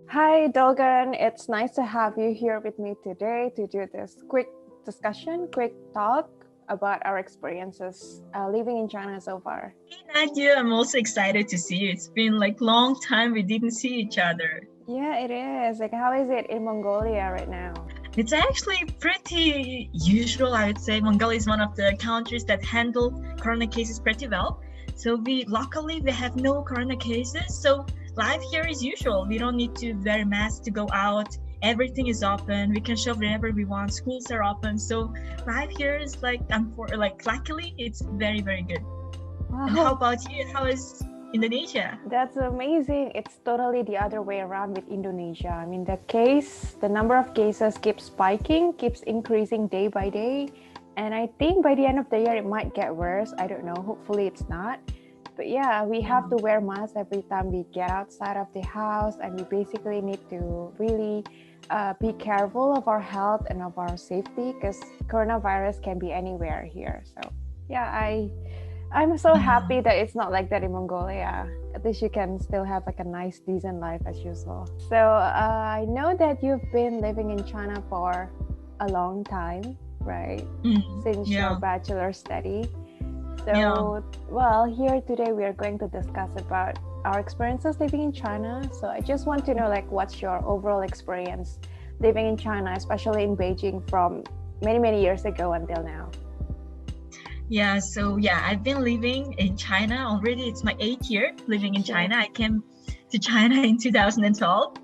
Hi, Dulguun. It's nice to have you here with me today to do this quick discussion, quick talk about our experiences living in China so far. Hey Nadia, I'm also excited to see you. It's been like long time we didn't see each other. Yeah, it is. Like, how is it in Mongolia right now? It's actually pretty usual, I would say. Mongolia is one of the countries that handle corona cases pretty well. So luckily we have no corona cases. So life here is usual. We don't need to wear masks to go out. Everything is open. We can shop whenever we want. Schools are open. So life here is luckily it's very, very good. Wow. And how about you? How is Indonesia? That's amazing. It's totally the other way around with Indonesia. I mean, the number of cases keeps spiking, keeps increasing day by day. And I think by the end of the year, it might get worse. I don't know. Hopefully it's not. But yeah, we have to wear masks every time we get outside of the house. And we basically need to really be careful of our health and of our safety because coronavirus can be anywhere here. So yeah, I'm so happy that it's not like that in Mongolia. At least you can still have like a nice, decent life as usual. So I know that you've been living in China for a long time, right? Since your bachelor study. So, well, here today we are going to discuss about our experiences living in China. So I just want to know, like, what's your overall experience living in China, especially in Beijing from many, many years ago until now? I've been living in China already. It's my 8th year living in China. I came to China in 2012.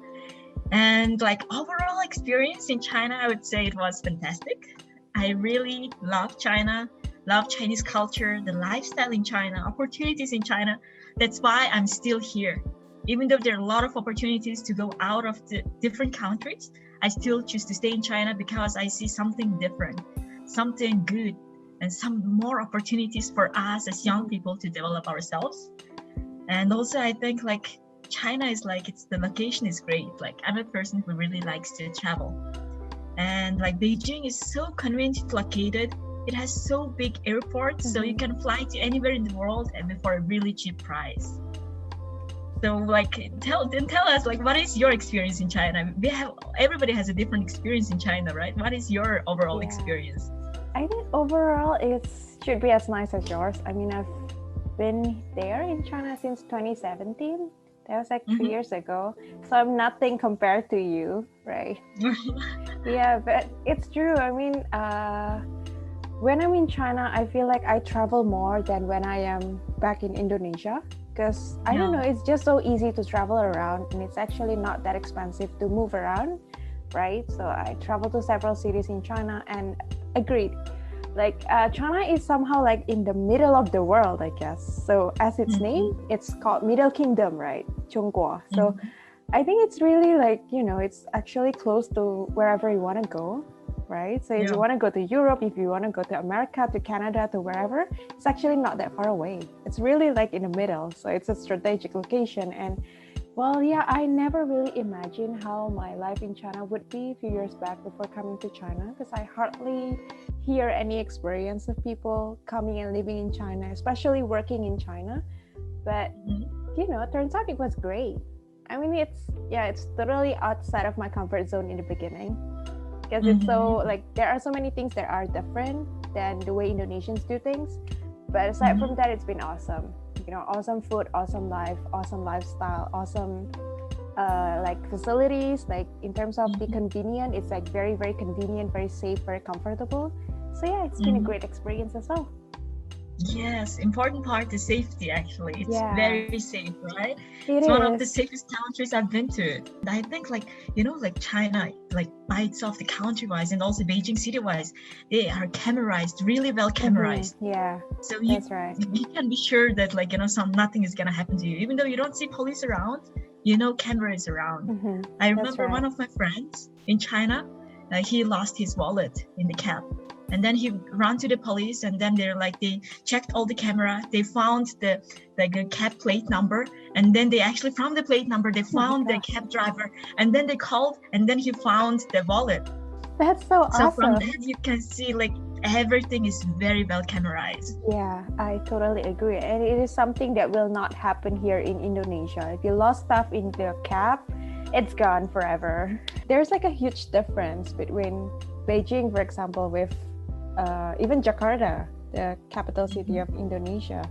And like overall experience in China, I would say it was fantastic. I really love China, love Chinese culture, the lifestyle in China, opportunities in China. That's why I'm still here. Even though there are a lot of opportunities to go out of the different countries, I still choose to stay in China because I see something different, something good, and some more opportunities for us as young people to develop ourselves. And also I think like China is like, the location is great. Like I'm a person who really likes to travel. And like Beijing is so conveniently located. It has so big airports, so you can fly to anywhere in the world and for a really cheap price. So like tell us like what is your experience in China? Everybody has a different experience in China, right? What is your overall experience? I think overall it should be as nice as yours. I mean, I've been there in China since 2017. That was like 3 years ago. So I'm nothing compared to you, right? Yeah, but it's true. I mean, when I'm in China, I feel like I travel more than when I am back in Indonesia. Because I don't know, it's just so easy to travel around and it's actually not that expensive to move around, right? So I travel to several cities in China and agreed. Like China is somehow like in the middle of the world, I guess. So as its name, it's called Middle Kingdom, right? Zhongguo. So I think it's really like, it's actually close to wherever you want to go, right? So if you want to go to Europe, if you want to go to America, to Canada, to wherever, it's actually not that far away. It's really like in the middle. So it's a strategic location. And well, yeah, I never really imagined how my life in China would be a few years back before coming to China, because I hardly hear any experience of people coming and living in China, especially working in China. But, it turns out it was great. I mean, it's totally outside of my comfort zone in the beginning, because it's so, like, there are so many things that are different than the way Indonesians do things. But aside from that, it's been awesome. Awesome food, awesome life, awesome lifestyle, awesome like facilities. Like in terms of the convenient, it's like very, very convenient, very safe, very comfortable. So yeah, it's been a great experience as well. Yes, important part is safety actually. It's very safe, right? It's one of the safest countries I've been to. I think like China, like by itself, the country-wise and also Beijing city-wise, they are camerized, really well camerized. So that's right. You can be sure that like, nothing is gonna happen to you. Even though you don't see police around, camera is around. I remember one of my friends in China, he lost his wallet in the cab. And then he ran to the police, and then they checked all the camera. They found the cab plate number, and then they actually from the plate number they found the cab driver, and then they called, and then he found the wallet. That's so awesome. So from that you can see like everything is very well camerized. Yeah, I totally agree. And it is something that will not happen here in Indonesia. If you lost stuff in the cab, it's gone forever. There's like a huge difference between Beijing, for example, with even Jakarta, the capital city of Indonesia.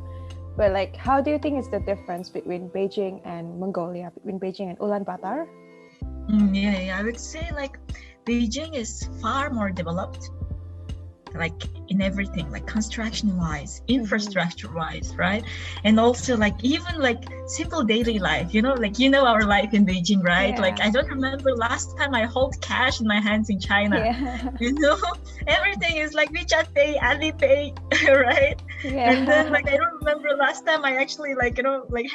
But like, how do you think is the difference between Beijing and Mongolia, between Beijing and Ulaanbaatar? Yeah, I would say like Beijing is far more developed, like in everything, like construction wise, infrastructure wise, right? And also like even like simple daily life, like our life in Beijing, right? Yeah. Like I don't remember last time I hold cash in my hands in China. Yeah. Everything is like WeChat Pay, Alipay, right? Yeah. And then like I don't remember last time I actually like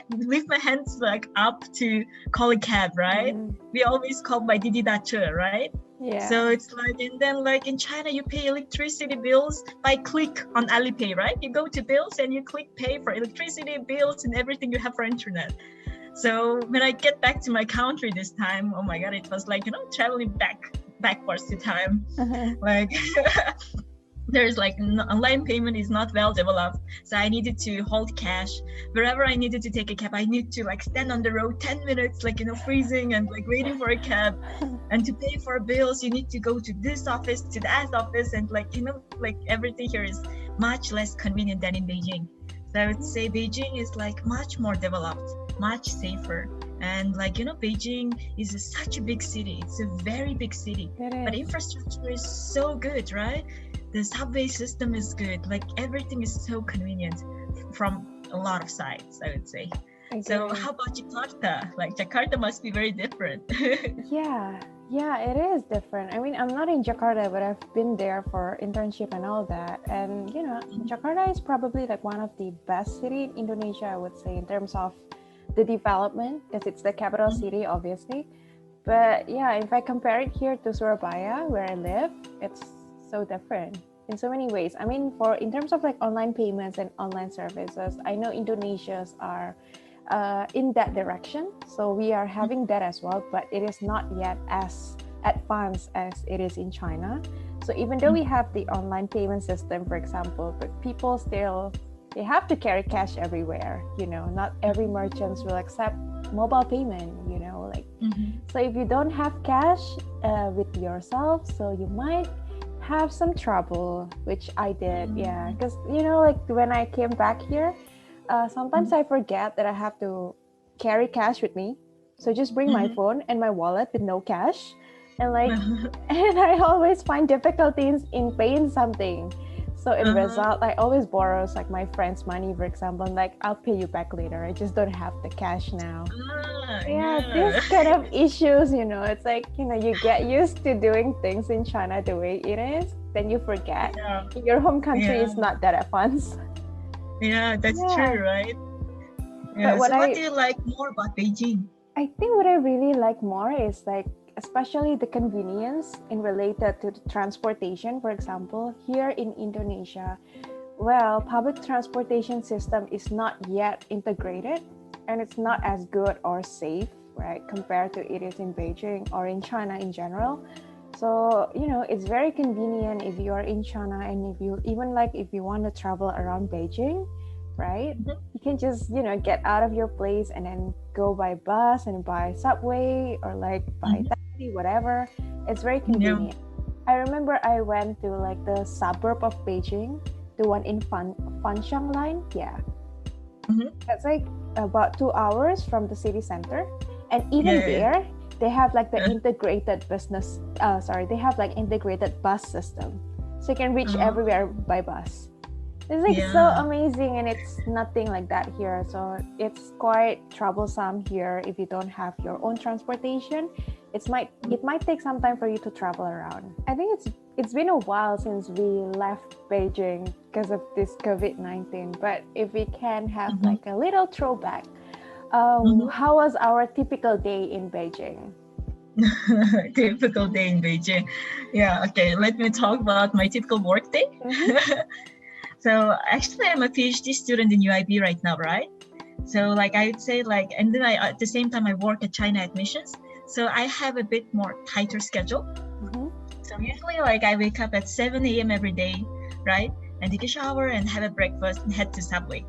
lift my hands like up to call a cab, right? We always call by Didi Dache, right? Yeah. So it's like, and then like in China, you pay electricity bills by click on Alipay, right? You go to bills and you click pay for electricity bills and everything you have for internet. So when I get back to my country this time, oh my God, it was like, traveling backwards to time. Like there's like online payment is not well developed, so I needed to hold cash wherever I needed to take a cab. I need to like stand on the road 10 minutes, like freezing and like waiting for a cab. And to pay for bills, you need to go to this office, to that office, and like like everything here is much less convenient than in Beijing. So I would say Beijing is like much more developed, much safer. And like Beijing is such a big city. It's a very big city, but infrastructure is so good, right? The subway system is good. Like everything is so convenient from a lot of sides, I would say. So how about Jakarta? Like Jakarta must be very different. Yeah, it is different. I mean, I'm not in Jakarta, but I've been there for internship and all that. And Jakarta is probably like one of the best city in Indonesia, I would say, in terms of the development, because it's the capital city, obviously. But yeah, if I compare it here to Surabaya, where I live, it's so different in so many ways. I mean, in terms of like online payments and online services, I know Indonesia's are in that direction. So we are having that as well, but it is not yet as advanced as it is in China. So even though we have the online payment system, for example, but people still, they have to carry cash everywhere. Not every merchants will accept mobile payment, So if you don't have cash with yourself, so you might have some trouble, which I did. Yeah, because like when I came back here, sometimes I forget that I have to carry cash with me, so just bring my phone and my wallet with no cash, and like and I always find difficulties in paying something. So in result, I always borrow like my friend's money, for example, and like I'll pay you back later. I just don't have the cash now. This kind of issues, it's like, you get used to doing things in China the way it is, then you forget your home country is not that advanced. Yeah, that's true, right? Yeah. But what do you like more about Beijing? I think what I really like more is like, especially the convenience in related to the transportation. For example, here in Indonesia, well, public transportation system is not yet integrated, and it's not as good or safe, right, compared to it is in Beijing or in China in general. So, it's very convenient if you are in China, and if you want to travel around Beijing, right? You can just, get out of your place and then go by bus and by subway or like by taxi, whatever. It's very convenient. I remember I went to like the suburb of Beijing, the one in Fanshan line. Yeah. That's like about 2 hours from the city center. And even there, they have like the integrated they have like integrated bus system. So you can reach everywhere by bus. It's like so amazing, and it's nothing like that here. So it's quite troublesome here if you don't have your own transportation. It might take some time for you to travel around. I think it's been a while since we left Beijing because of this COVID-19. But if we can have like a little throwback, how was our typical day in Beijing? Typical day in Beijing. Yeah, okay. Let me talk about my typical work day. So actually, I'm a PhD student in UIB right now, right? So like I would say like, and then at the same time I work at China Admissions. So I have a bit more tighter schedule. So usually like I wake up at 7 a.m. every day. right? And take a shower and have a breakfast and head to subway.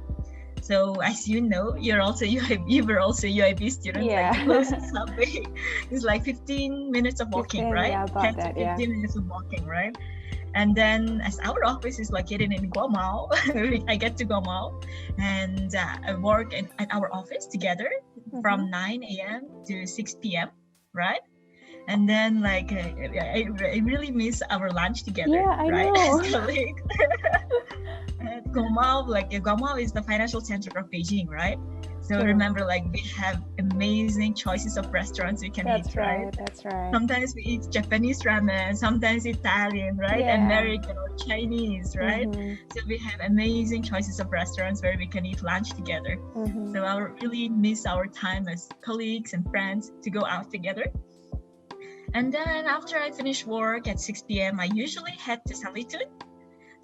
So as you know, you were also UIB student. Like the Yeah. closest subway is like 15 minutes of walking, 15, right? yeah, 10 about to that, yeah. 15 minutes of walking, right? And then as our office is located in Guamao, I get to Guamao and I work at our office together from 9 a.m. to 6 p.m., right? And then like I really miss our lunch together, Yeah, I right? know. As colleagues. Guamao is the financial center of Beijing, right? So True. remember, like we have amazing choices of restaurants we can eat, right? That's right. Sometimes we eat Japanese ramen, sometimes Italian, right? Yeah. American or Chinese, right? So we have amazing choices of restaurants where we can eat lunch together. So I really miss our time as colleagues and friends to go out together. And then after I finish work at 6 p.m., I usually head to Sanlitun.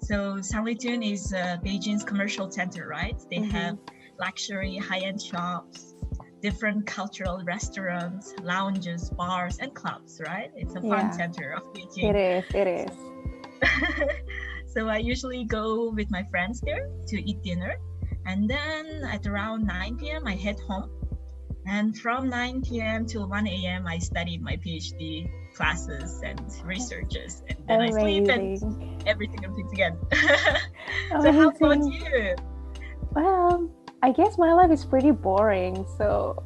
So Sanlitun is Beijing's commercial center, right? They have luxury high-end shops, different cultural restaurants, lounges, bars, and clubs, right? It's a fun center of Beijing. It is. So I usually go with my friends there to eat dinner. And then at around 9 p.m., I head home. And from 9 p.m. till 1 a.m., I studied my PhD classes and researches. And then I sleep and everything repeats again. So how about you? Well, I guess my life is pretty boring. So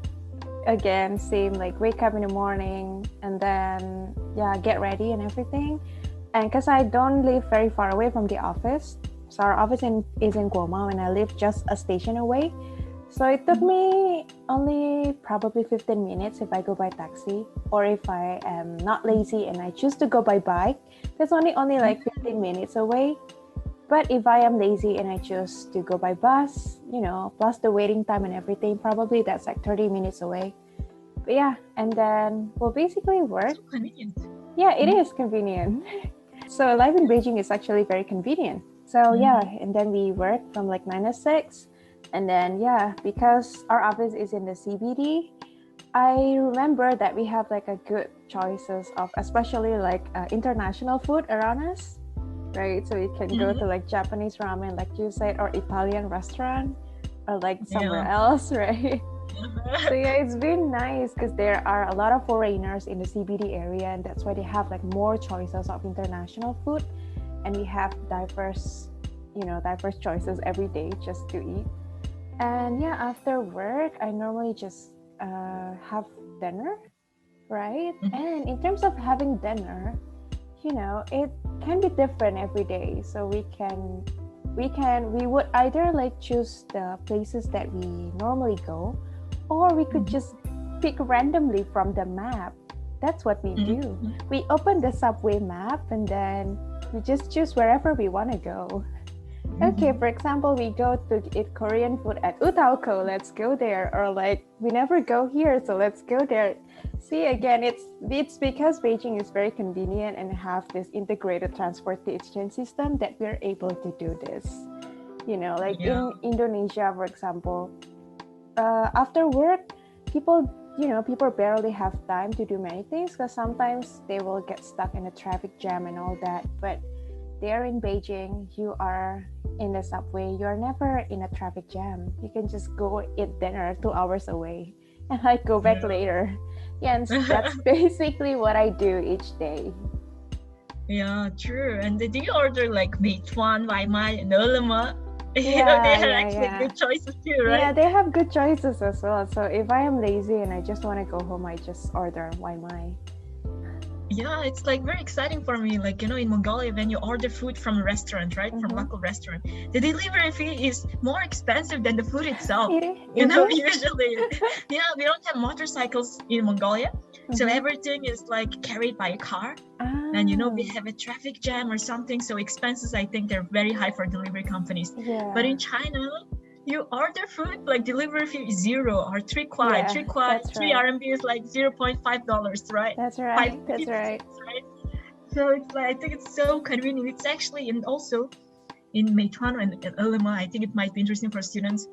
again, same, like wake up in the morning and then get ready and everything. And because I don't live very far away from the office, so our office is in Guamao and I live just a station away. So it took me only probably 15 minutes if I go by taxi, or if I am not lazy and I choose to go by bike, that's only like 15 minutes away. But if I am lazy and I choose to go by bus, plus the waiting time and everything, probably that's like 30 minutes away. But yeah, and then we'll basically work. So convenient. Yeah, it is convenient. So life in Beijing is actually very convenient. So and then we work from like 9 to 6. And then, because our office is in the CBD, I remember that we have like a good choices of especially like international food around us, right? So we can go to like Japanese ramen, like you said, or Italian restaurant, or like somewhere else, right? So it's been nice because there are a lot of foreigners in the CBD area, and that's why they have like more choices of international food, and we have diverse choices every day just to eat. And after work, I normally just have dinner, right? And in terms of having dinner, it can be different every day. So we would either like choose the places that we normally go, or we could just pick randomly from the map. That's what we do. We open the subway map and then we just choose wherever we want to go. Okay, for example, we go to eat Korean food at Utaoko, let's go there. Or like, we never go here, so let's go there. See, again, it's because Beijing is very convenient and have this integrated transportation system that we're able to do this. In Indonesia, for example, after work, people barely have time to do many things because sometimes they will get stuck in a traffic jam and all that. But there in Beijing, you are in the subway, you're never in a traffic jam. You can just go eat dinner 2 hours away and like go back later. And that's basically what I do each day. Yeah, true. And do you order like Meituan, Waimai, and Ele.me? They have actually good choices too, right? Yeah, they have good choices as well. So if I am lazy and I just want to go home, I just order Waimai. Yeah, it's like very exciting for me. Like, in Mongolia, when you order food from a restaurant, right? From local restaurant, the delivery fee is more expensive than the food itself. Usually. We don't have motorcycles in Mongolia. So everything is like carried by a car. And, we have a traffic jam or something. So expenses, I think they're very high for delivery companies. Yeah. But in China, you order food, like delivery fee is 0 or 3 kwai. 3 kwai, 3 RMB is like $0.5, right? That's right. That's right. So it's like, I think it's so convenient. It's actually, and also in Meituan and Ele.me, I think it might be interesting for students.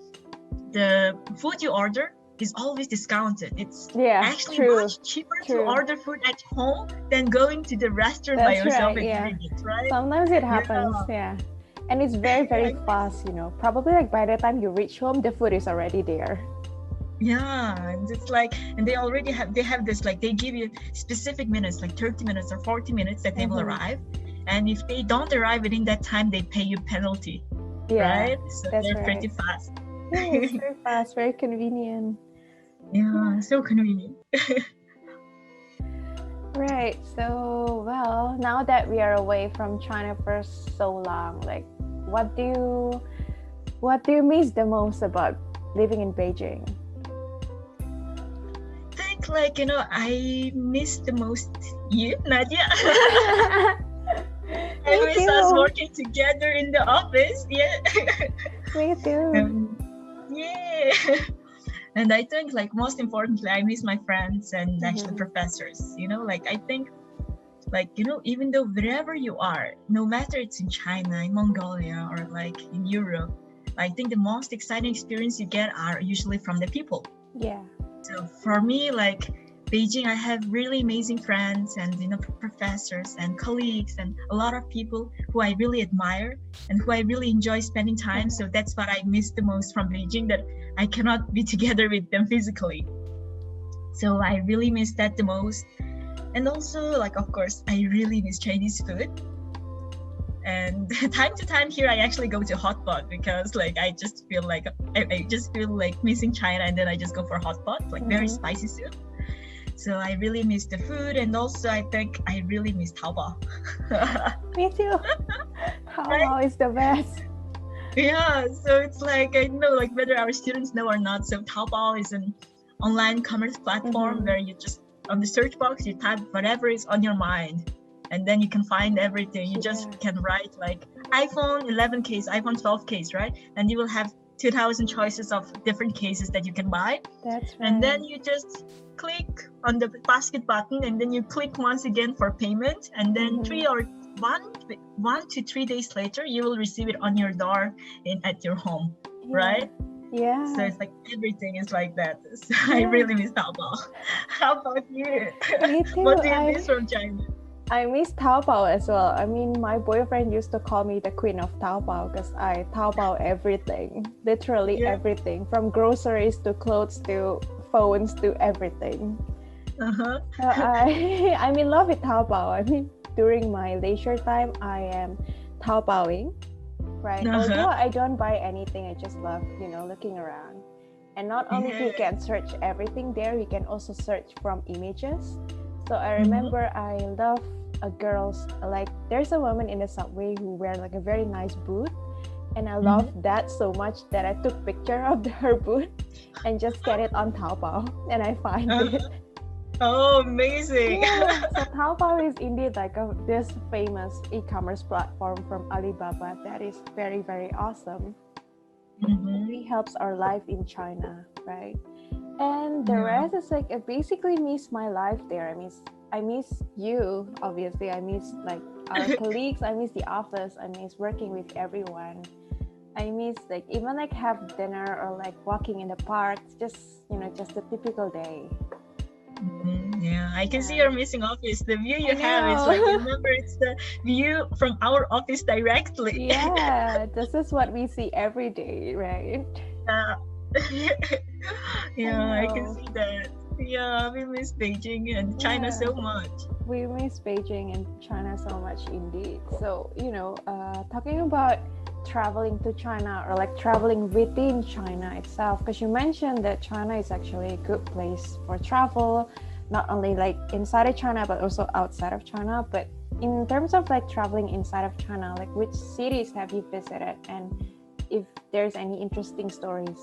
The food you order is always discounted. It's actually much cheaper to order food at home than going to the restaurant by yourself and eating it, right? Sometimes it happens, And it's very, very fast, Probably like by the time you reach home, the food is already there. Yeah, and it's like, and they have this, like, they give you specific minutes, like 30 minutes or 40 minutes that they will arrive. And if they don't arrive within that time, they pay you penalty. Yeah, right? So that's they're right. pretty fast. Yeah, it's very fast, very convenient. Yeah, so convenient. Right. So, well, now that we are away from China for so long, like, what do you miss the most about living in Beijing? I think, like, I miss the most you, Nadia. I miss us working together in the office. Yeah. Me too. Yeah. And I think, like, most importantly, I miss my friends and actually professors. Like, I think, like, even though wherever you are, no matter it's in China, in Mongolia, or like in Europe, I think the most exciting experience you get are usually from the people. Yeah. So for me, like, Beijing, I have really amazing friends and professors and colleagues and a lot of people who I really admire and who I really enjoy spending time. So that's what I miss the most from Beijing, that I cannot be together with them physically. So I really miss that the most. And also, like, of course, I really miss Chinese food. And time to time here, I actually go to hot pot because, like, I just feel like missing China, and then I just go for hot pot, like very spicy soup. So I really miss the food, and also I think I really miss Taobao. Me too. Taobao is the best. Yeah, so it's like, I know, like, whether our students know or not, so Taobao is an online commerce platform where you just, on the search box, you type whatever is on your mind, and then you can find everything. You just can write, like, iPhone 11 case, iPhone 12 case, right? And you will have 2,000 choices of different cases that you can buy. That's right. And then you just click on the basket button, and then you click once again for payment, and then 1 to 3 days later, you will receive it on your door at your home, right? Yeah. So it's like everything is like that. So I really miss Taobao. How about you? Me too. What do you miss from China? I miss Taobao as well. I mean, my boyfriend used to call me the queen of Taobao because I Taobao everything, literally everything, from groceries to clothes to phones to everything. So I'm in love with Taobao. I mean, during my leisure time, I am Taobaoing, right? Although I don't buy anything, I just love, looking around. And not only you can search everything there, you can also search from images. So I remember I love girls, like, there's a woman in the subway who wear like a very nice boot, and I love that so much that I took picture of her boot and just get it on Taobao, and I find it. Oh, amazing. So Taobao is indeed like this famous e-commerce platform from Alibaba that is very, very awesome. It really helps our life in China, right? And the rest is like, I basically miss my life there. I miss you, obviously. I miss, like, our colleagues. I miss the office. I miss working with everyone. I miss, like, even like have dinner or like walking in the park. Just a typical day. Yeah, I can see your missing office. The view you have is like, remember, it's the view from our office directly. Yeah, this is what we see every day, right? Yeah, I can see that. Yeah, we miss Beijing and China so much. We miss Beijing and China so much indeed. So, talking about traveling to China, or like traveling within China itself, because you mentioned that China is actually a good place for travel, not only like inside of China, but also outside of China. But in terms of like traveling inside of China, like, which cities have you visited, and if there's any interesting stories?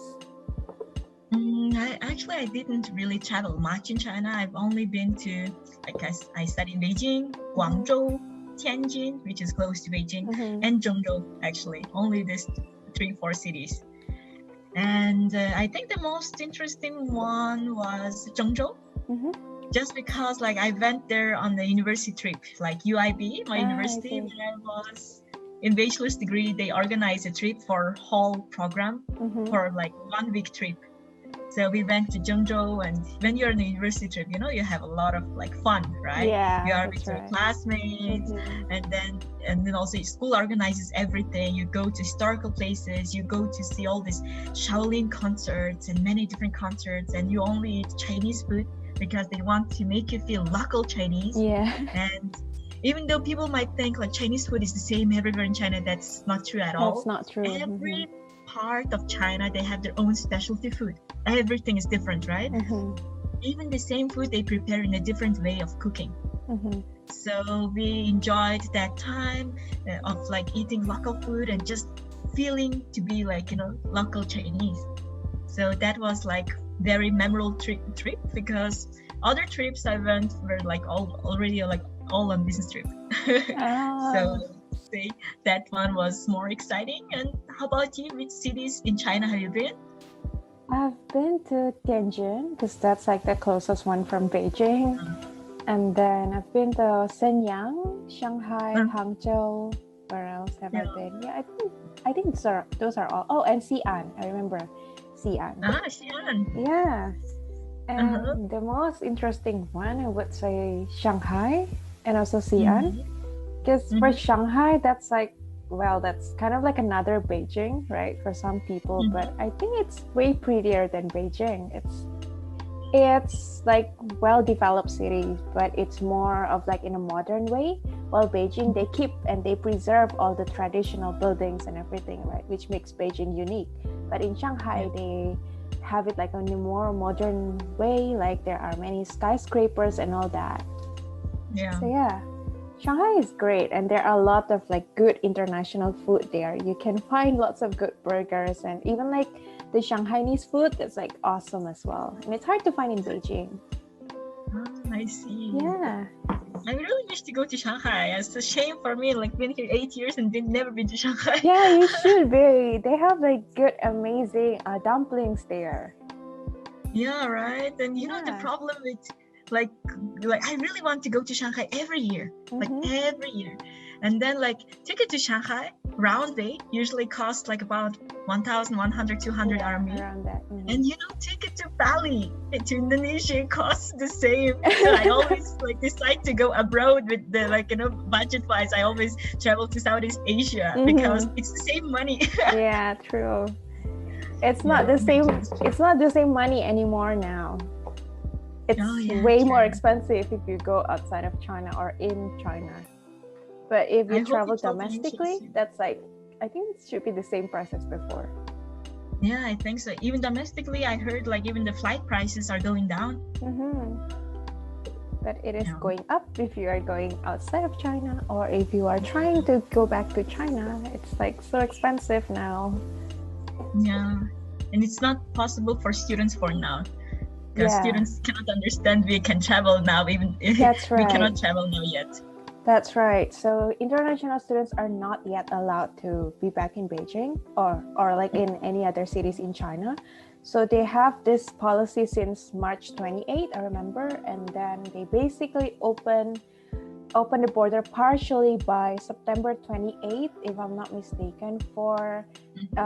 I didn't really travel much in China. I've only been to, like, I studied in Beijing, Guangzhou, Tianjin, which is close to Beijing, and Zhengzhou, actually. Only these 3-4 cities. And I think the most interesting one was Zhengzhou, just because, like, I went there on the university trip, like UIBE, my university, when I was in bachelor's degree. They organized a trip for whole program for like 1 week trip. So we went to Zhengzhou, and when you're on a university trip, you know, you have a lot of like fun, right? Yeah, You are that's with your right. classmates, and then also school organizes everything. You go to historical places, you go to see all these Shaolin concerts and many different concerts, and you only eat Chinese food because they want to make you feel local Chinese. Yeah. And even though people might think like Chinese food is the same everywhere in China, that's not true at all. That's not true. Every part of China, they have their own specialty food. Everything is different, right? Even the same food they prepare in a different way of cooking. So we enjoyed that time of like eating local food and just feeling to be like, you know, local Chinese. So that was like very memorable trip because other trips I went were like already all on business trip. So say that one was more exciting. And how about you? Which cities in China have you been? I've been to Tianjin because that's like the closest one from Beijing. And then I've been to Shenyang, Shanghai, Hangzhou. Where else have I been? Yeah, I think those are all. Oh, and Xi'an. I remember Xi'an. Xi'an. Yeah. And the most interesting one, I would say Shanghai and also Xi'an. Because for Shanghai, that's like, well, that's kind of like another Beijing, right? For some people, but I think it's way prettier than Beijing. It's like well-developed city, but it's more of like in a modern way. While Beijing, they keep and they preserve all the traditional buildings and everything, right? Which makes Beijing unique. But in Shanghai, they have it like in a more modern way. Like there are many skyscrapers and all that. Yeah. So yeah, Shanghai is great, and there are a lot of like good international food there. You can find lots of good burgers and even like the Shanghainese food that's like awesome as well. And it's hard to find in Beijing. I see. Yeah. I really wish to go to Shanghai. It's a shame for me, like been here 8 years and never been to Shanghai. Yeah, you should be. They have like good, amazing dumplings there. Yeah, right. And you know the problem with like I really want to go to Shanghai every year, like every year. And then like ticket to Shanghai round way usually costs like about 1,100, 200 RMB. Around that. And you know, ticket to Bali, to Indonesia costs the same. So I always like decide to go abroad with the like, you know, budget wise. I always travel to Southeast Asia because it's the same money. Yeah, true. It's not the same. It's not the same money anymore now. It's way more expensive if you go outside of China or in China. But if you travel domestically, that's like, I think it should be the same price as before. Yeah, I think so. Even domestically, I heard like even the flight prices are going down. But it is going up if you are going outside of China, or if you are trying to go back to China. It's like so expensive now. Yeah, and it's not possible for students for now. Because students cannot understand we can travel now, even if we cannot travel now yet. That's right. So international students are not yet allowed to be back in Beijing or like in any other cities in China. So they have this policy since March 28, I remember, and then they basically open the border partially by September 28th, if I'm not mistaken, for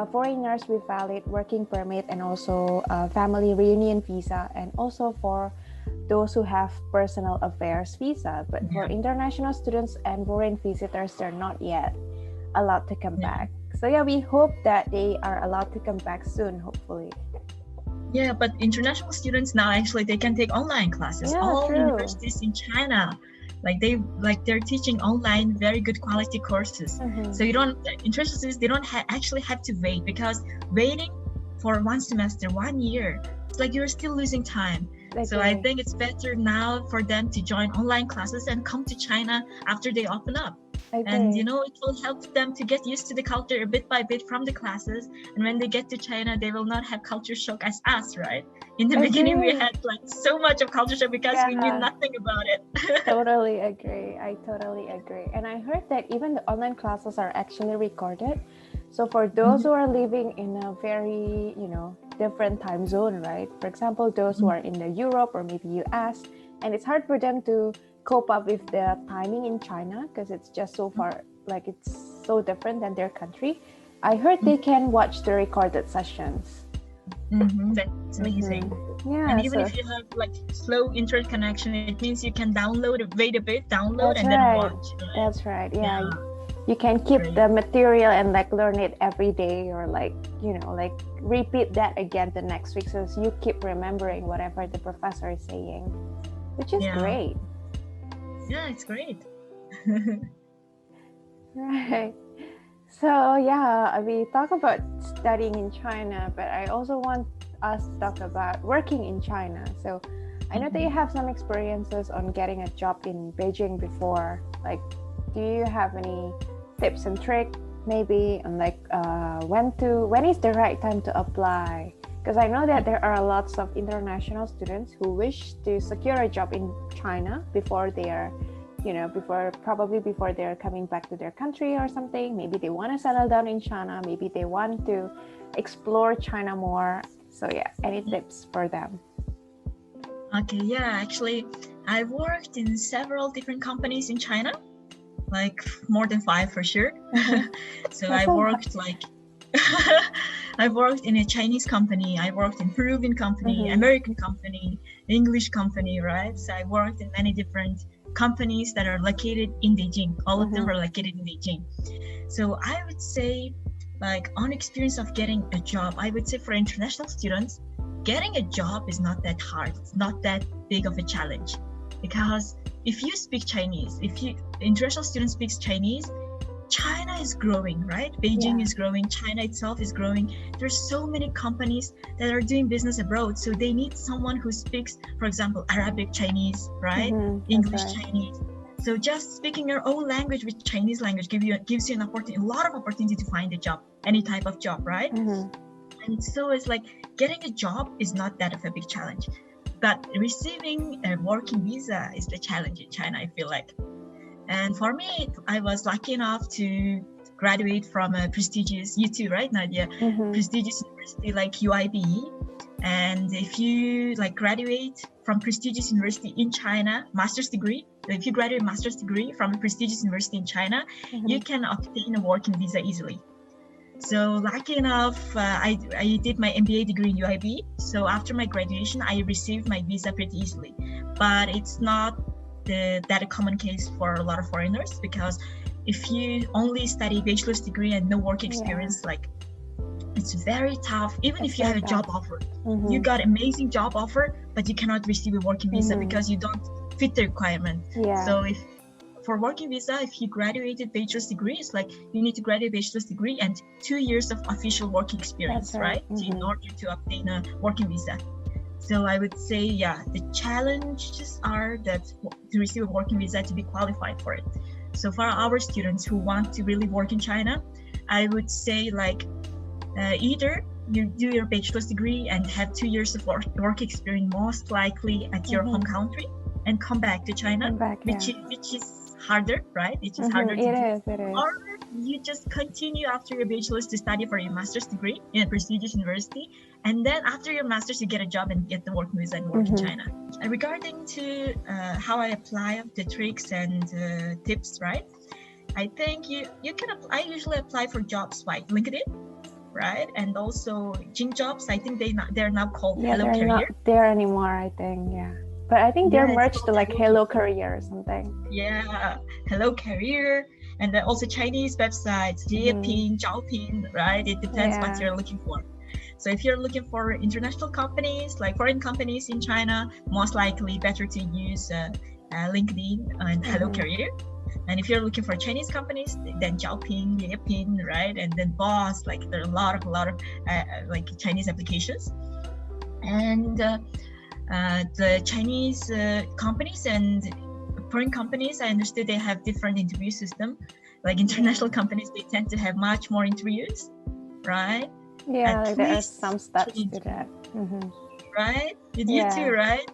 foreigners with valid working permit and also family reunion visa, and also for those who have personal affairs visa. But for international students and foreign visitors, they're not yet allowed to come back. So yeah, we hope that they are allowed to come back soon, hopefully. Yeah, but international students now actually they can take online classes. All universities in China, they're teaching online very good quality courses. So you don't international students, they don't actually have to wait, because waiting for one semester, 1 year, it's like you're still losing time. So I think it's better now for them to join online classes and come to China after they open up. And you know, it will help them to get used to the culture bit by bit from the classes. And when they get to China, they will not have culture shock as us, right? In the beginning, we had like so much of culture shock because we knew nothing about it. Totally agree. I totally agree. And I heard that even the online classes are actually recorded. So for those who are living in a very, you know, different time zone, right? For example, those who are in the Europe or maybe US, and it's hard for them to cope up with the timing in China because it's just so far, like it's so different than their country. I heard they can watch the recorded sessions. That's amazing. Yeah, And even so if you have like slow internet connection, it means you can download, wait a bit, download, that's and then right. watch. Right? That's right. Yeah. Yeah, You can keep great. the material and like learn it every day, or like, like repeat that again the next week, so you keep remembering whatever the professor is saying, which is great. Yeah, it's great. Right. So yeah, we talk about studying in China, but I also want us to talk about working in China. So I know that you have some experiences on getting a job in Beijing before. Like, do you have any tips and tricks maybe on like when is the right time to apply? Because I know that there are lots of international students who wish to secure a job in China before they are before they're coming back to their country or something. Maybe they want to settle down in China. Maybe they want to explore China more. So yeah, any tips for them? Okay, yeah, actually, I've worked in several different companies in China, like more than 5 for sure. So I worked like, I worked in a Chinese company, I worked in Peruvian company, American company, English company, right? So I worked in many different companies that are located in Beijing. All of them are located in Beijing. So I would say, like, on experience of getting a job, I would say for international students, getting a job is not that hard. It's not that big of a challenge, because if you speak Chinese, international student speaks Chinese, China is growing, right? Beijing is growing, China itself is growing. There's so many companies that are doing business abroad, so they need someone who speaks, for example, Arabic Chinese, right? English Chinese. So just speaking your own language with Chinese language gives you a lot of opportunity to find a job, any type of job, right? And so it's like getting a job is not that of a big challenge, but receiving a working visa is the challenge in China, I feel like. And for me, I was lucky enough to graduate from a prestigious, you too, right, Nadia? Prestigious university like UIBE. And if you like graduate from prestigious university in China, master's degree, if you graduate master's degree from a prestigious university in China, you can obtain a working visa easily. So lucky enough, I did my MBA degree in UIB. So after my graduation, I received my visa pretty easily. But it's not that a common case for a lot of foreigners, because if you only study bachelor's degree and no work experience, like, it's very tough. Even if you have a job offer, you got amazing job offer, but you cannot receive a working visa because you don't fit the requirement. So for working visa, if you graduated bachelor's degree, it's like you need to graduate bachelor's degree and 2 years of official working experience, right? In order to obtain a working visa. So I would say, the challenges are that to receive a working visa, to be qualified for it. So for our students who want to really work in China, I would say, like, either you do your bachelor's degree and have 2 years of work experience, most likely at your home country, and come back to China, which is harder, right? It is harder to do. It is. Or you just continue after your bachelor's to study for your master's degree in a prestigious university, and then after your master's you get a job and get the working visa and work in China. And regarding to how I apply the tricks and tips, right? I think you can I usually apply for jobs by LinkedIn, right? And also Jing Jobs. I think they're now called Hello Career. They're not there anymore, I think. But I think they're merged to like Hello Career or something. Hello Career. And then also Chinese websites, Jiepin, Zhaopin, right? It depends what you're looking for. So if you're looking for international companies, like foreign companies in China, most likely better to use LinkedIn and Hello Career. And if you're looking for Chinese companies, then Zhaopin, Jiepin, right? And then Boss, like there are a lot of like Chinese applications. And the Chinese companies and foreign companies, I understood they have different interview system. Like international companies, they tend to have much more interviews, right? Like there are some steps to that. Right? You too, right?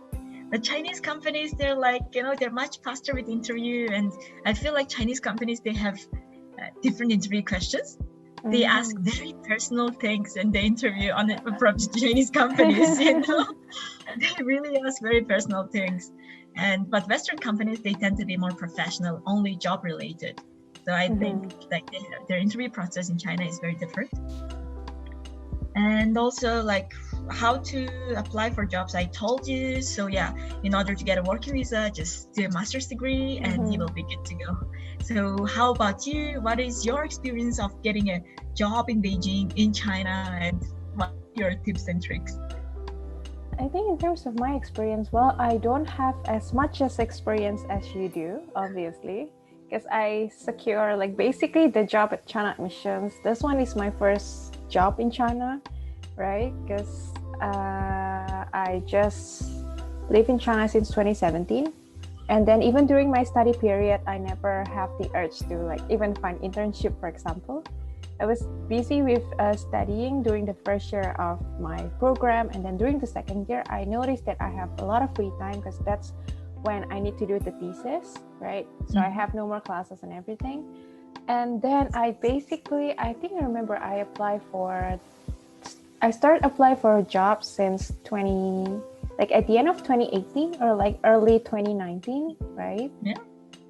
The Chinese companies, they're like, they're much faster with interview. And I feel like Chinese companies, they have different interview questions. They ask very personal things in the interview from Chinese companies, They really ask very personal things. But Western companies, they tend to be more professional, only job related. So I think like their interview process in China is very different. And also, like, how to apply for jobs, I told you. So yeah, in order to get a working visa, just do a master's degree and you will be good to go. So how about you? What is your experience of getting a job in Beijing, in China, and what are your tips and tricks? I think in terms of my experience, well, I don't have as much as experience as you do, obviously, because I secure like basically the job at China Admissions. This one is my first job in China, right? Because I just live in China since 2017. And then even during my study period, I never have the urge to like even find internship, for example. I was busy with studying during the first year of my program, and then during the second year, I noticed that I have a lot of free time because that's when I need to do the thesis, right? So I have no more classes and everything. And then I remember I started applying for jobs since like at the end of 2018 or like early 2019, right? Yeah.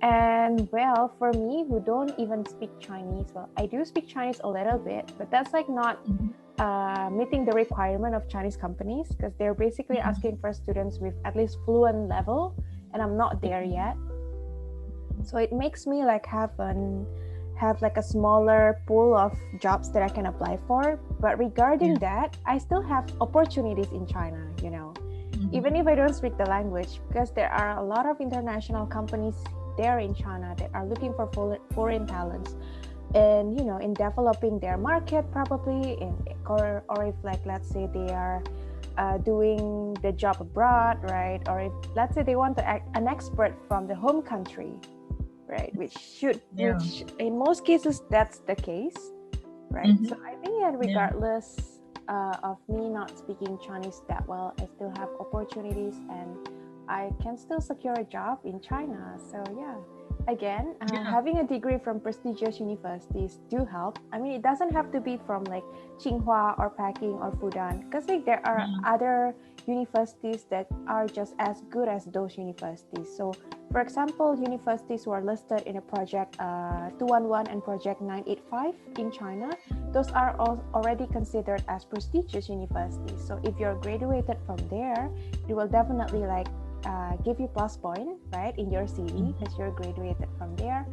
And well, for me, who don't even speak Chinese, well, I do speak Chinese a little bit, but that's like not meeting the requirement of Chinese companies because they're basically asking for students with at least fluent level, and I'm not there yet. So it makes me like have like a smaller pool of jobs that I can apply for. But regarding that, I still have opportunities in China, you know, even if I don't speak the language, because there are a lot of international companies there in China that are looking for foreign talents, and you know, in developing their market probably, or if like let's say they are doing the job abroad, right? Or if let's say they want an expert from the home country, right? Which in most cases that's the case, right? So I think that regardless of me not speaking Chinese that well, I still have opportunities and I can still secure a job in China. So yeah, again, having a degree from prestigious universities do help. I mean, it doesn't have to be from like Tsinghua or Peking or Fudan, because like there are other universities that are just as good as those universities. So for example, universities who are listed in a project 211 and project 985 in China, those are already considered as prestigious universities. So if you're graduated from there, it will definitely like give you plus point, right, in your CV because you're graduated from there.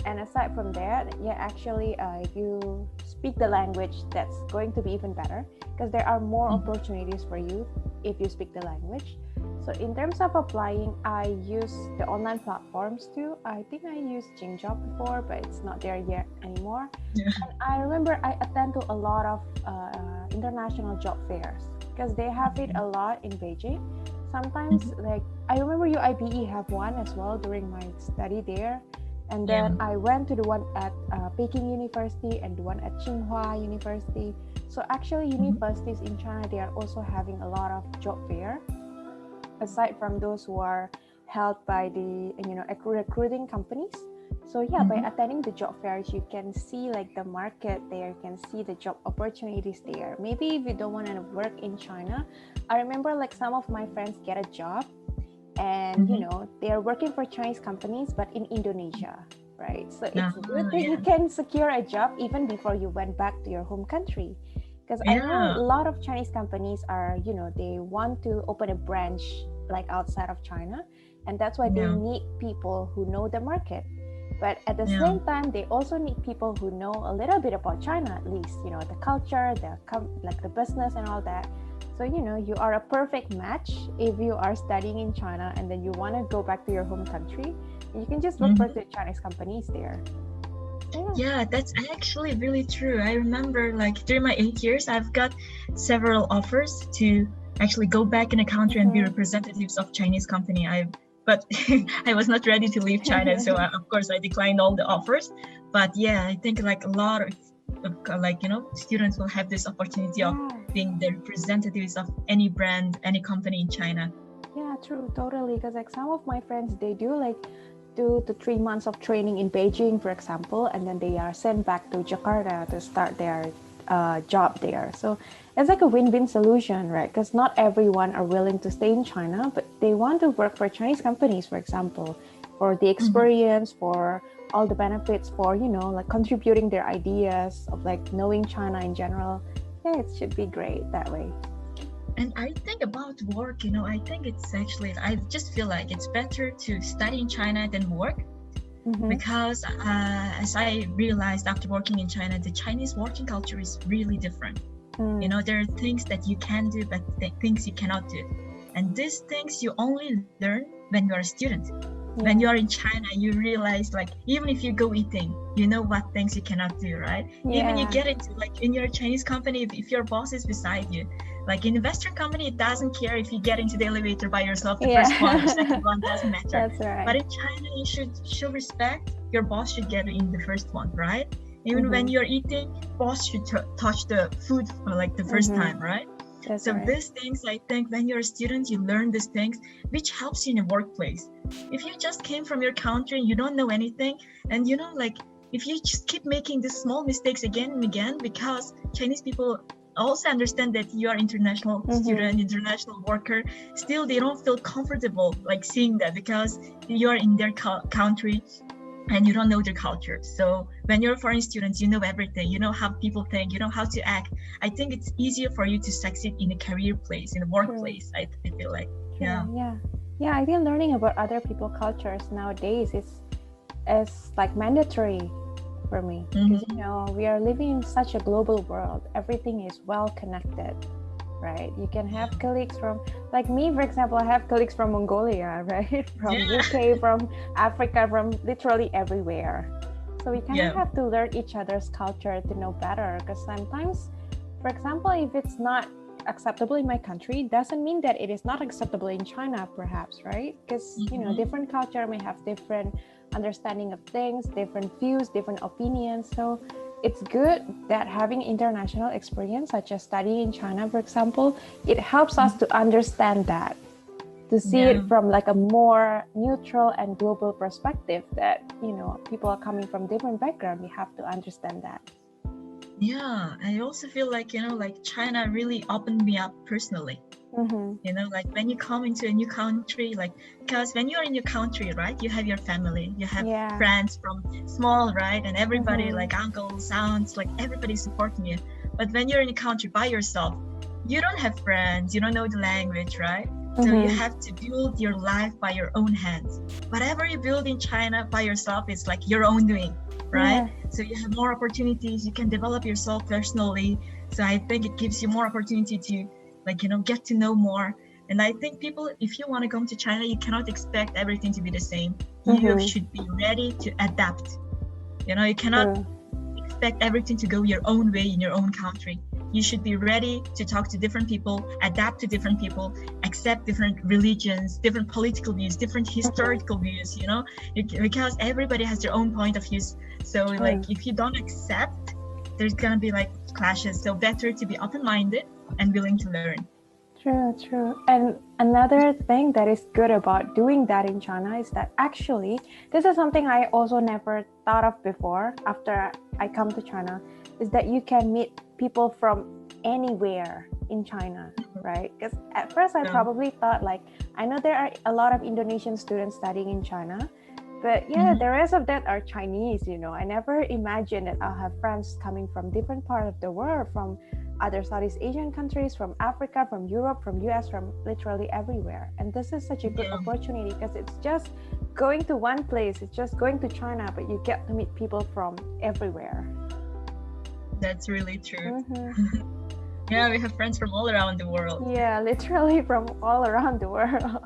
And aside from that, actually if you speak the language, that's going to be even better because there are more opportunities for you if you speak the language. So in terms of applying, I use the online platforms too. I think I used Jingjob before, but it's not there yet anymore. And I remember I attend to a lot of international job fairs because they have it a lot in Beijing. Sometimes like I remember UIBE have one as well during my study there. And then I went to the one at Peking University and the one at Tsinghua University. So actually universities in China, they are also having a lot of job fair, aside from those who are held by the recruiting companies. So by attending the job fairs, you can see like the market there, you can see the job opportunities there. Maybe if you don't want to work in China, I remember like some of my friends get a job and you know, they are working for Chinese companies but in Indonesia, right? So it's good that you can secure a job even before you went back to your home country, because I know a lot of Chinese companies are, you know, they want to open a branch like outside of China, and that's why they need people who know the market. But at the same time, they also need people who know a little bit about China, at least, you know, the culture, like the business and all that. So, you know, you are a perfect match if you are studying in China and then you want to go back to your home country. You can just look for the Chinese companies there. Yeah, that's actually really true. I remember like during my 8 years, I've got several offers to actually go back in a country and be representatives of Chinese company. But I was not ready to leave China, so of course I declined all the offers. But yeah, I think like a lot of like, you know, students will have this opportunity of being the representatives of any brand, any company in China. Yeah, true, totally. Because like some of my friends, they do like 2 to 3 months of training in Beijing, for example, and then they are sent back to Jakarta to start their job there. So it's like a win-win solution, right? Because not everyone are willing to stay in China, but they want to work for Chinese companies, for example, for the experience, for all the benefits, for, you know, like contributing their ideas of like knowing China in general. Yeah, it should be great that way. And I think about work, I think it's actually, I just feel like it's better to study in China than work. Because as I realized after working in China, the Chinese working culture is really different. There are things that you can do, but things you cannot do. And these things you only learn when you are a student. When you are in China, you realize, like, even if you go eating, you know what things you cannot do, right? Even you get into, like, in your Chinese company, if your boss is beside you, like in a Western company, it doesn't care if you get into the elevator by yourself, the first one or second one, doesn't matter. That's right. But in China, you should show respect. Your boss should get in the first one, right? Even when you're eating, boss should touch the food for like the first time, right? That's so right. These things, I think, when you're a student, you learn these things, which helps you in a workplace. If you just came from your country and you don't know anything, and like if you just keep making these small mistakes again and again, because Chinese people also understand that you are international student, international worker, still they don't feel comfortable like seeing that because you are in their country and you don't know their culture. So when you're a foreign student, you know everything, you know how people think, you know how to act. I think it's easier for you to succeed in a career place, in a workplace. I feel like. Yeah, I think learning about other people's cultures nowadays is like mandatory for me, because we are living in such a global world. Everything is well connected, right? You can have colleagues from, like me, for example, I have colleagues from Mongolia, right? From UK, from Africa, from literally everywhere. So we kind of have to learn each other's culture to know better, because sometimes, for example, if it's not acceptable in my country, doesn't mean that it is not acceptable in China, perhaps, right? Because different culture may have different understanding of things, different views, different opinions. So it's good that having international experience, such as studying in China, for example, it helps us to understand that, to see it from like a more neutral and global perspective, that people are coming from different backgrounds. We have to understand that. Yeah, I also feel like like China really opened me up personally. Like when you come into a new country, like, because when you're in your country, right, you have your family, you have friends from small, right, and everybody, like uncles, aunts, like everybody's supporting you. But when you're in a country by yourself, you don't have friends, you don't know the language, right? So you have to build your life by your own hands. Whatever you build in China by yourself, it's like your own doing, right? So you have more opportunities, you can develop yourself personally. So I think it gives you more opportunity to get to know more. And I think people, if you want to come to China, you cannot expect everything to be the same. You should be ready to adapt. You cannot expect everything to go your own way in your own country. You should be ready to talk to different people, adapt to different people, accept different religions, different political views, different historical views, because everybody has their own point of view. So like if you don't accept, there's gonna be like clashes. So better to be open-minded and willing to learn. True. And another thing that is good about doing that in China is that actually, this is something I also never thought of before after I come to China, is that you can meet people from anywhere in China, right? Because at first I probably thought, like, I know there are a lot of Indonesian students studying in China, but the rest of that are Chinese, I never imagined that I'll have friends coming from different parts of the world, from other Southeast Asian countries, from Africa, from Europe, from US, from literally everywhere. And this is such a good opportunity, because it's just going to one place, it's just going to China, but you get to meet people from everywhere. That's really true. Yeah, we have friends from all around the world. Yeah, literally from all around the world.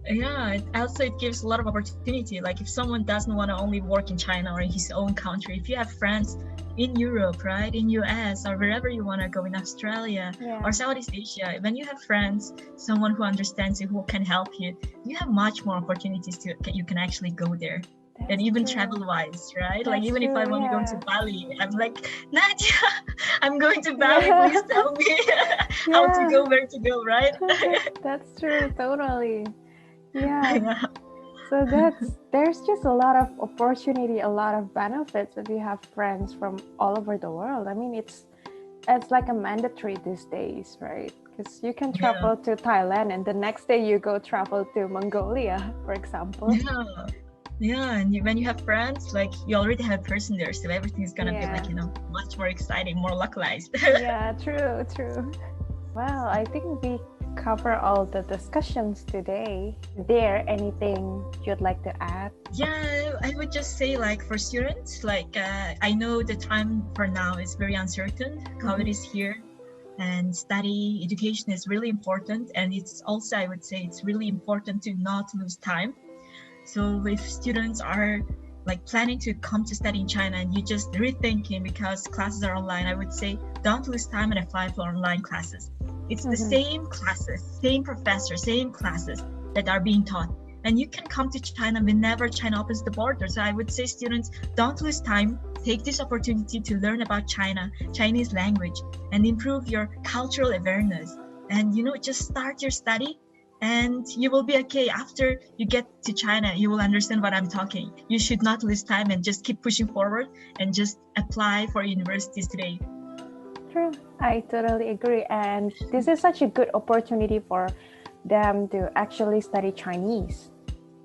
Yeah, it gives a lot of opportunity. Like if someone doesn't want to only work in China or in his own country, if you have friends in Europe, right, in US, or wherever you want to go, in Australia or Southeast Asia, when you have friends, someone who understands you, who can help you, you have much more opportunities you can actually go there. And even travel-wise, right? Like even if I want to go to Bali, I'm like, Nadia, I'm going to Bali. Please tell me how to go, where to go, right? That's true, totally. Yeah. So there's just a lot of opportunity, a lot of benefits if you have friends from all over the world. I mean, it's like a mandatory these days, right? Because you can travel to Thailand and the next day you go travel to Mongolia, for example. Yeah, and when you have friends, like you already have a person there, so everything is gonna be like much more exciting, more localized. Yeah, true. Well, I think we cover all the discussions today. Is there anything you'd like to add? Yeah, I would just say like for students, like I know the time for now is very uncertain. COVID is here, and study education is really important, and it's also, I would say, it's really important to not lose time. So if students are like planning to come to study in China and you just rethinking because classes are online, I would say don't lose time and apply for online classes. It's the same classes, same professors, same classes that are being taught. And you can come to China whenever China opens the border. So I would say students, don't lose time. Take this opportunity to learn about China, Chinese language, and improve your cultural awareness. And, you know, just start your study and you will be okay. After you get to China, you will understand what I'm talking. You should not lose time and just keep pushing forward and just apply for universities today. True. I totally agree. And this is such a good opportunity for them to actually study Chinese,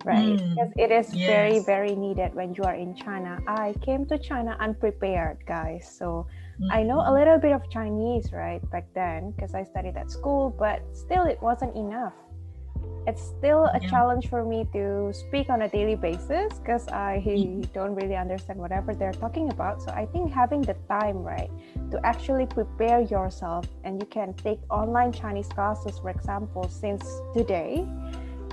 right? Because it is very, very needed when you are in China. I came to China unprepared, guys. So I know a little bit of Chinese, right, back then, because I studied at school, but still it wasn't enough. It's still a challenge for me to speak on a daily basis because I don't really understand whatever they're talking about. So I think having the time, right, to actually prepare yourself, and you can take online Chinese classes, for example, since today,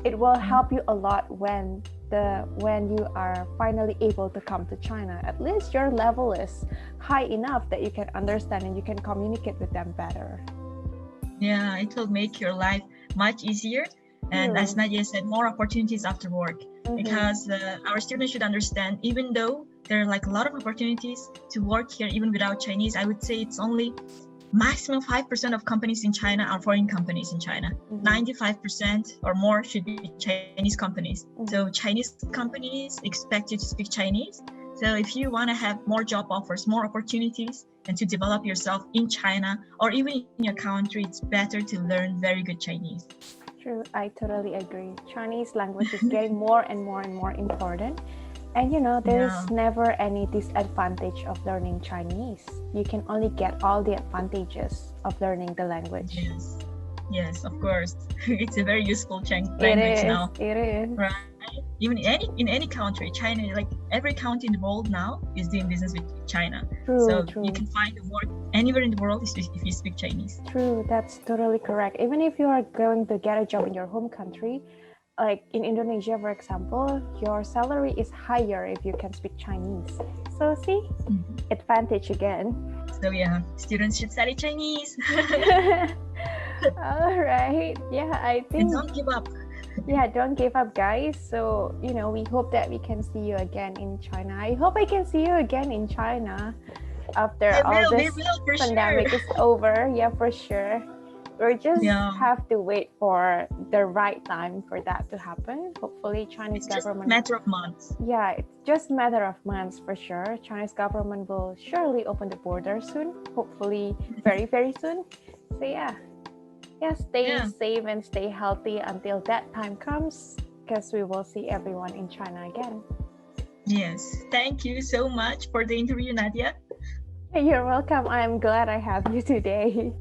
it will help you a lot when you are finally able to come to China. At least your level is high enough that you can understand and you can communicate with them better. Yeah, it will make your life much easier. And as Nadia said, more opportunities after work, because our students should understand, even though there are like a lot of opportunities to work here, even without Chinese, I would say it's only maximum 5% of companies in China are foreign companies in China. 95% or more should be Chinese companies. So Chinese companies expect you to speak Chinese. So if you want to have more job offers, more opportunities, and to develop yourself in China or even in your country, it's better to learn very good Chinese. True, I totally agree. Chinese language is getting more and more and more important. And you know, there's never any disadvantage of learning Chinese. You can only get all the advantages of learning the language. Yes, of course. It's a very useful language now. It is. Right? Even in any country, China, like every country in the world now is doing business with China. True. You can find the work anywhere in the world if you speak Chinese. True, that's totally correct. Even if you are going to get a job in your home country, like in Indonesia, for example, your salary is higher if you can speak Chinese. So see, advantage again. So yeah, students should study Chinese. All right. Yeah, I think. And don't give up. Yeah, don't give up, guys. So, you know, we hope that we can see you again in China. I hope I can see you again in China after all this pandemic is over. Yeah, for sure. We just have to wait for the right time for that to happen. Hopefully, Chinese government. It's just a matter of months. Yeah, it's just a matter of months for sure. Chinese government will surely open the border soon. Hopefully, very, very soon. So yeah, stay safe and stay healthy until that time comes, because we will see everyone in China again. Yes, thank you so much for the interview, Nadia. You're welcome. I'm glad I have you today.